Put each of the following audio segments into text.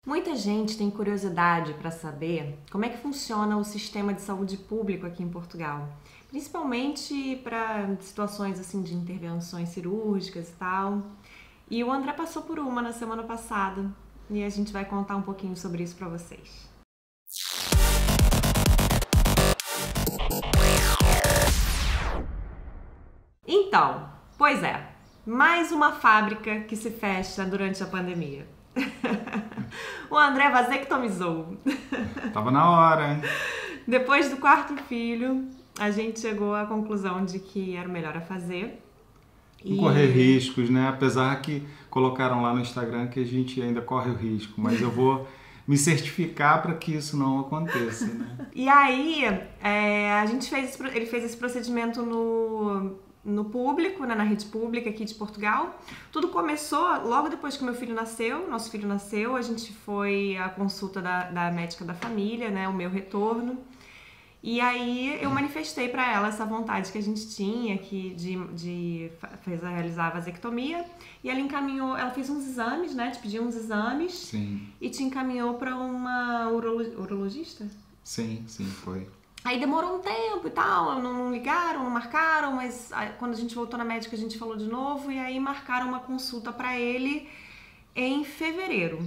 Muita gente tem curiosidade para saber como é que funciona o sistema de saúde público aqui em Portugal, principalmente para situações assim de intervenções cirúrgicas e tal. E o André passou por uma na semana passada e a gente vai contar um pouquinho sobre isso para vocês. Então, pois é, mais uma fábrica que se fecha durante a pandemia. O André vasectomizou. Tava na hora, hein? Depois do quarto filho, a gente chegou à conclusão de que era o melhor a fazer. Não correr riscos, né? Apesar que colocaram lá no Instagram que a gente ainda corre o risco, mas eu vou me certificar para que isso não aconteça, né? E aí, ele fez esse procedimento no público, né, na rede pública aqui de Portugal. Tudo começou logo depois que nosso filho nasceu, a gente foi à consulta da médica da família, né, o meu retorno. E aí eu manifestei para ela essa vontade que a gente tinha aqui de realizar a vasectomia. E ela encaminhou, ela fez uns exames, né, te pediu uns exames. Sim. E te encaminhou para uma urologista? Sim, foi. Aí demorou um tempo e tal, não ligaram, não marcaram, mas quando a gente voltou na médica a gente falou de novo e aí marcaram uma consulta para ele em fevereiro.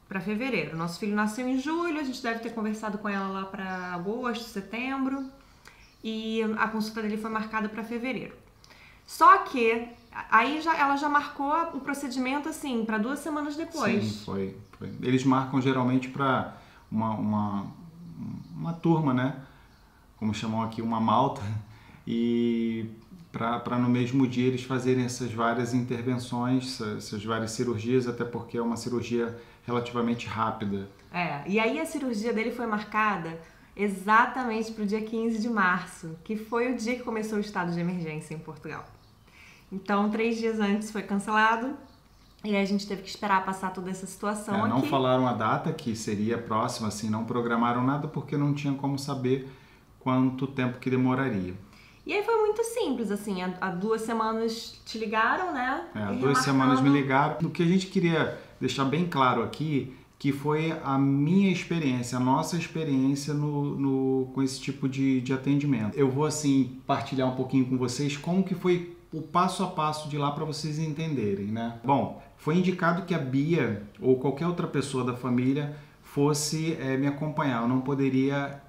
Para fevereiro. Nosso filho nasceu em julho, a gente deve ter conversado com ela lá para agosto, setembro e a consulta dele foi marcada para fevereiro. Só que aí ela já marcou o procedimento assim para 2 semanas depois. Sim, foi. Eles marcam geralmente para uma turma, né? Como chamam aqui, uma malta, e para no mesmo dia eles fazerem essas várias intervenções, essas várias cirurgias, até porque é uma cirurgia relativamente rápida. E aí a cirurgia dele foi marcada exatamente para o dia 15 de março, que foi o dia que começou o estado de emergência em Portugal. Então, 3 dias antes foi cancelado e aí a gente teve que esperar passar toda essa situação aqui. Não falaram a data que seria próxima, assim, não programaram nada porque não tinham como saber quanto tempo que demoraria. E aí foi muito simples, assim, há 2 semanas te ligaram, né? Há 2 semanas me ligaram. O que a gente queria deixar bem claro aqui, que foi a minha experiência, a nossa experiência com esse tipo de atendimento. Eu vou, assim, partilhar um pouquinho com vocês como que foi o passo a passo de lá para vocês entenderem, né? Bom, foi indicado que a Bia ou qualquer outra pessoa da família fosse me acompanhar. Eu não poderia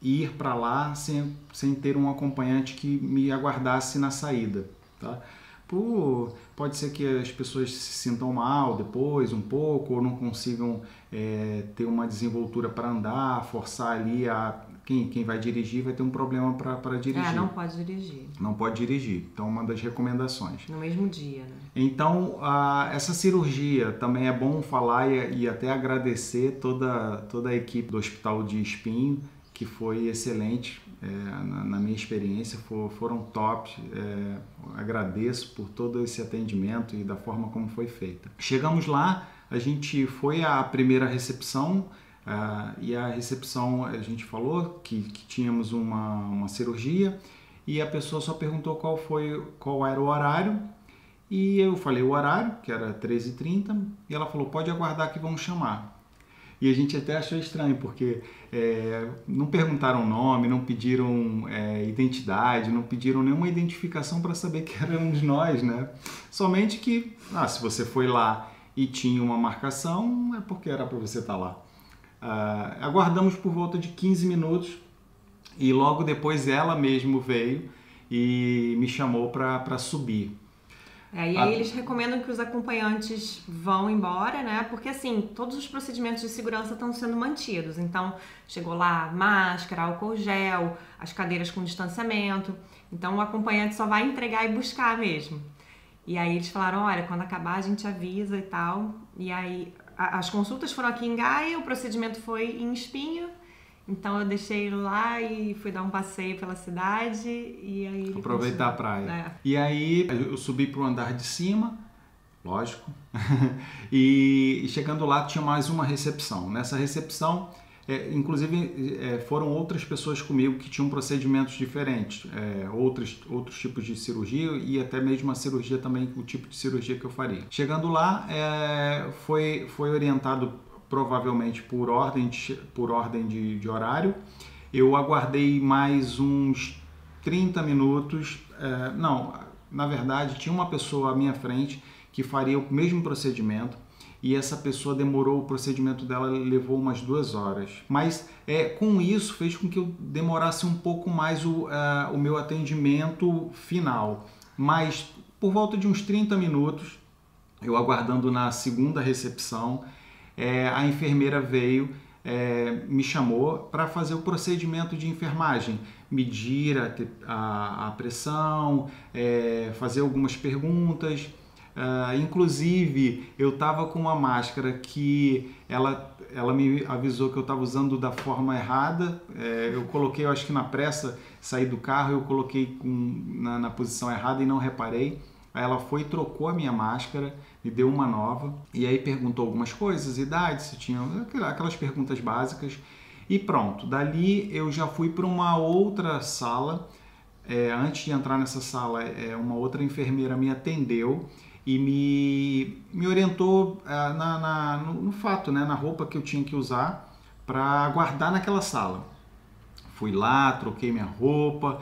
ir para lá sem ter um acompanhante que me aguardasse na saída, tá? Pode ser que as pessoas se sintam mal depois um pouco ou não consigam ter uma desenvoltura para andar, forçar ali quem vai dirigir vai ter um problema para dirigir. Não pode dirigir. Não pode dirigir. Então, uma das recomendações. No mesmo dia, né? Então, essa cirurgia também é bom falar e até agradecer toda a equipe do Hospital de Espinho, que foi excelente na minha experiência, foram top, agradeço por todo esse atendimento e da forma como foi feita. Chegamos lá, a gente foi à primeira recepção e a recepção a gente falou que tínhamos uma cirurgia e a pessoa só perguntou qual era o horário e eu falei o horário, que era 13h30, e ela falou, pode aguardar que vão chamar. E a gente até achou estranho, porque não perguntaram nome, não pediram identidade, não pediram nenhuma identificação para saber que éramos nós, né? Somente que, se você foi lá e tinha uma marcação, é porque era para você estar lá. Aguardamos por volta de 15 minutos e logo depois ela mesmo veio e me chamou para subir. E aí eles recomendam que os acompanhantes vão embora, né? Porque assim, todos os procedimentos de segurança estão sendo mantidos. Então, chegou lá máscara, álcool gel, as cadeiras com distanciamento. Então, o acompanhante só vai entregar e buscar mesmo. E aí eles falaram, olha, quando acabar a gente avisa e tal. E aí, as consultas foram aqui em Gaia, o procedimento foi em Espinho. Então eu deixei ele lá e fui dar um passeio pela cidade e aí... Aproveitar a praia. E aí eu subi para o andar de cima, lógico, e chegando lá tinha mais uma recepção. Nessa recepção, inclusive foram outras pessoas comigo que tinham procedimentos diferentes, outros tipos de cirurgia e até mesmo a cirurgia também, o tipo de cirurgia que eu faria. Chegando lá, foi orientado provavelmente por ordem de horário. Eu aguardei mais uns 30 minutos, não, na verdade tinha uma pessoa à minha frente que faria o mesmo procedimento e essa pessoa demorou, o procedimento dela levou umas 2 horas. Mas com isso fez com que eu demorasse um pouco mais o meu atendimento final. Mas por volta de uns 30 minutos, eu aguardando na segunda recepção, a enfermeira veio, me chamou para fazer o procedimento de enfermagem, medir a pressão, fazer algumas perguntas. Inclusive, eu estava com uma máscara que ela me avisou que eu estava usando da forma errada. Eu coloquei, eu acho que na pressa, saí do carro, eu coloquei na posição errada e não reparei. Aí ela foi e trocou a minha máscara, me deu uma nova, e aí perguntou algumas coisas, idade, se tinha aquelas perguntas básicas, e pronto. Dali eu já fui para uma outra sala. Antes de entrar nessa sala, uma outra enfermeira me atendeu e me orientou no fato, né, na roupa que eu tinha que usar para guardar naquela sala. Fui lá, troquei minha roupa,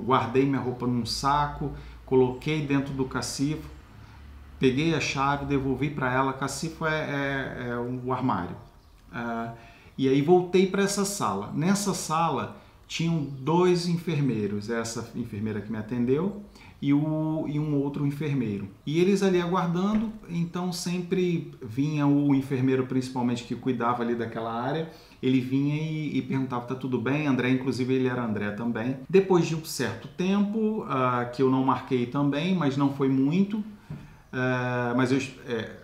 guardei minha roupa num saco, coloquei dentro do cacifo, peguei a chave, devolvi para ela. Cacifo é o armário. E aí voltei para essa sala. Nessa sala tinham 2 enfermeiros, essa enfermeira que me atendeu e um outro enfermeiro. E eles ali aguardando, então sempre vinha o enfermeiro, principalmente que cuidava ali daquela área, ele vinha e perguntava, tá tudo bem, André? Inclusive ele era André também. Depois de um certo tempo, que eu não marquei também, mas não foi muito, mas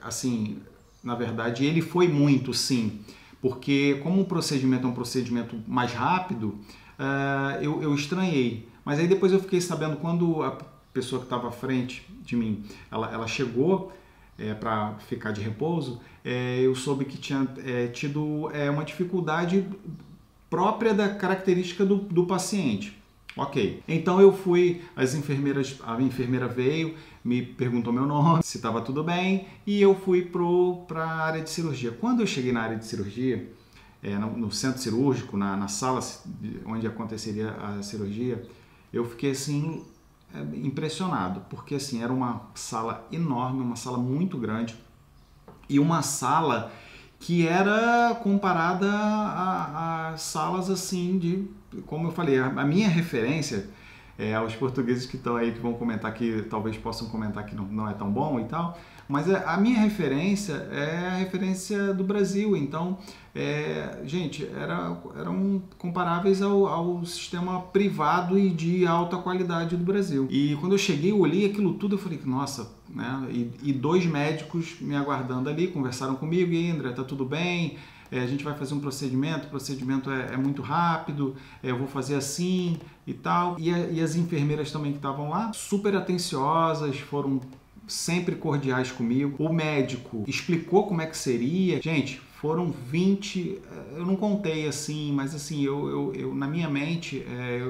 assim, na verdade ele foi muito, sim, porque como o procedimento é um procedimento mais rápido, eu estranhei. Mas aí depois eu fiquei sabendo, quando a pessoa que estava à frente de mim, ela chegou para ficar de repouso, eu soube que tinha tido uma dificuldade própria da característica do paciente. Ok, então eu fui, a enfermeira veio, me perguntou meu nome, se estava tudo bem, e eu fui para a área de cirurgia. Quando eu cheguei na área de cirurgia, no centro cirúrgico, na sala onde aconteceria a cirurgia, eu fiquei assim impressionado, porque assim era uma sala enorme, uma sala muito grande e uma sala que era comparada a salas assim como eu falei, a minha referência, aos portugueses que estão aí, que vão comentar, que talvez possam comentar que não é tão bom e tal, mas a minha referência é a referência do Brasil. Então, gente, eram comparáveis ao sistema privado e de alta qualidade do Brasil. E quando eu cheguei, eu olhei aquilo tudo, eu falei, nossa, né? E 2 médicos me aguardando ali, conversaram comigo, e aí, André, tá tudo bem? A gente vai fazer um procedimento, o procedimento é muito rápido, eu vou fazer assim e tal. E as enfermeiras também que estavam lá, super atenciosas, foram sempre cordiais comigo. O médico explicou como é que seria. Gente, foram 20, eu não contei assim, mas assim, eu na minha mente,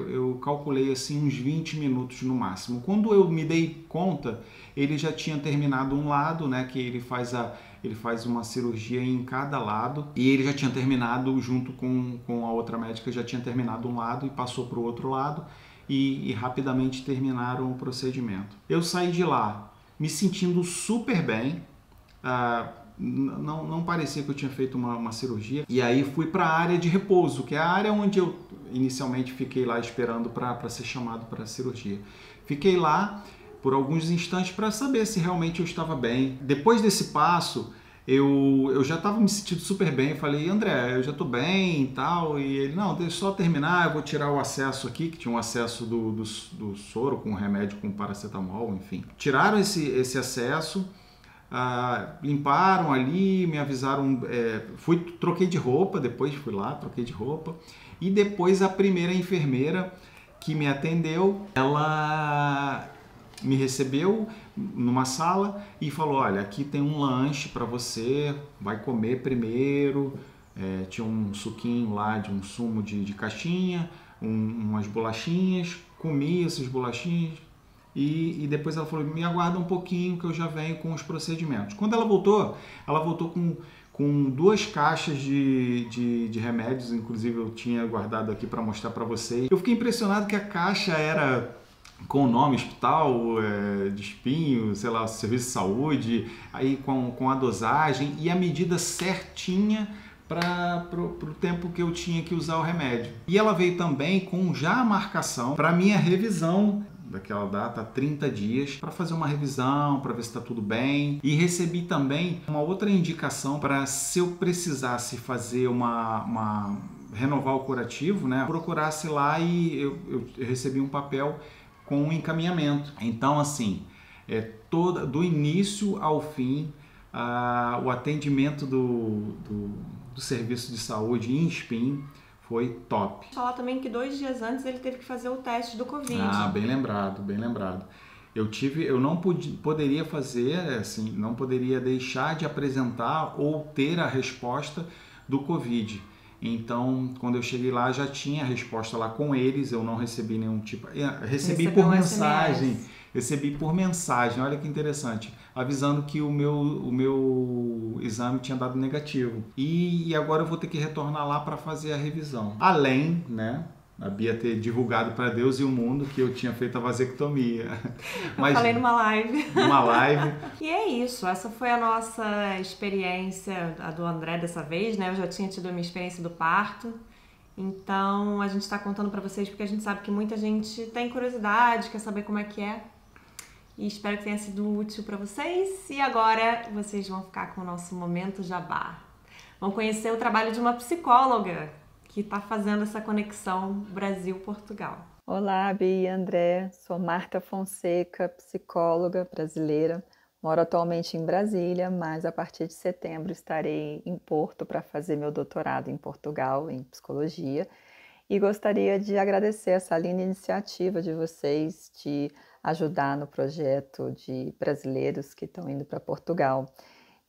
eu calculei assim uns 20 minutos no máximo. Quando eu me dei conta, ele já tinha terminado um lado, né, que ele faz uma cirurgia em cada lado, e ele já tinha terminado junto com a outra médica, já tinha terminado um lado e passou para o outro lado, e rapidamente terminaram o procedimento. Eu saí de lá me sentindo super bem, não parecia que eu tinha feito uma cirurgia, e aí fui para a área de repouso, que é a área onde eu inicialmente fiquei lá esperando para ser chamado para a cirurgia. Fiquei lá por alguns instantes para saber se realmente eu estava bem. Depois desse passo, eu já estava me sentindo super bem. Eu falei, André, eu já estou bem e tal. E ele, não, deixa eu só terminar, eu vou tirar o acesso aqui, que tinha um acesso do soro com remédio, com paracetamol, enfim. Tiraram esse acesso, limparam ali, me avisaram, troquei de roupa, depois fui lá, troquei de roupa. E depois a primeira enfermeira que me atendeu, ela me recebeu numa sala e falou, olha, aqui tem um lanche para você, vai comer primeiro. Tinha um suquinho lá, de um sumo de caixinha, umas bolachinhas, comi essas bolachinhas e depois ela falou, me aguarda um pouquinho que eu já venho com os procedimentos. Quando ela voltou com 2 caixas de remédios, inclusive eu tinha guardado aqui para mostrar para vocês. Eu fiquei impressionado que a caixa era com o nome Hospital de Espinho, sei lá, Serviço de Saúde, aí com a dosagem e a medida certinha para o tempo que eu tinha que usar o remédio. E ela veio também com já a marcação para minha revisão daquela data, 30 dias, para fazer uma revisão, para ver se está tudo bem. E recebi também uma outra indicação para, se eu precisasse fazer renovar o curativo, né, procurasse lá, e eu recebi um papel com um encaminhamento. Então, assim, do início ao fim, o atendimento do serviço de saúde em Espinho foi top. Falar também que 2 dias antes ele teve que fazer o teste do Covid. Ah, bem lembrado, bem lembrado. Eu não poderia fazer, assim, não poderia deixar de apresentar ou ter a resposta do Covid. Então, quando eu cheguei lá, já tinha a resposta lá com eles, eu não recebi nenhum tipo... Recebi por mensagem. Recebi por mensagem, olha que interessante, avisando que o meu exame tinha dado negativo. E agora eu vou ter que retornar lá para fazer a revisão. Além, né, a Bia ter divulgado para Deus e o mundo que eu tinha feito a vasectomia. Eu falei numa live. Numa live. E é isso, essa foi a nossa experiência, a do André dessa vez, né? Eu já tinha tido a minha experiência do parto. Então, a gente está contando para vocês porque a gente sabe que muita gente tem curiosidade, quer saber como é que é. E espero que tenha sido útil para vocês. E agora vocês vão ficar com o nosso momento jabá. Vão conhecer o trabalho de uma psicóloga que está fazendo essa conexão Brasil-Portugal. Olá, Bia e André. Sou Marta Fonseca, psicóloga brasileira. Moro atualmente em Brasília, mas a partir de setembro estarei em Porto para fazer meu doutorado em Portugal, em psicologia. E gostaria de agradecer essa linda iniciativa de vocês de ajudar no projeto de brasileiros que estão indo para Portugal.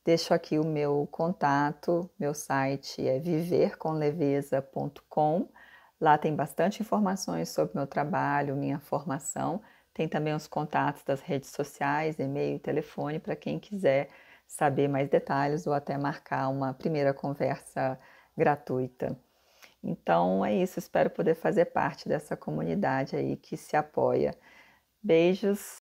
Deixo aqui o meu contato, meu site é vivercomleveza.com. Lá tem bastante informações sobre meu trabalho, minha formação. Tem também os contatos das redes sociais, e-mail e telefone para quem quiser saber mais detalhes ou até marcar uma primeira conversa gratuita. Então é isso, espero poder fazer parte dessa comunidade aí que se apoia. Beijos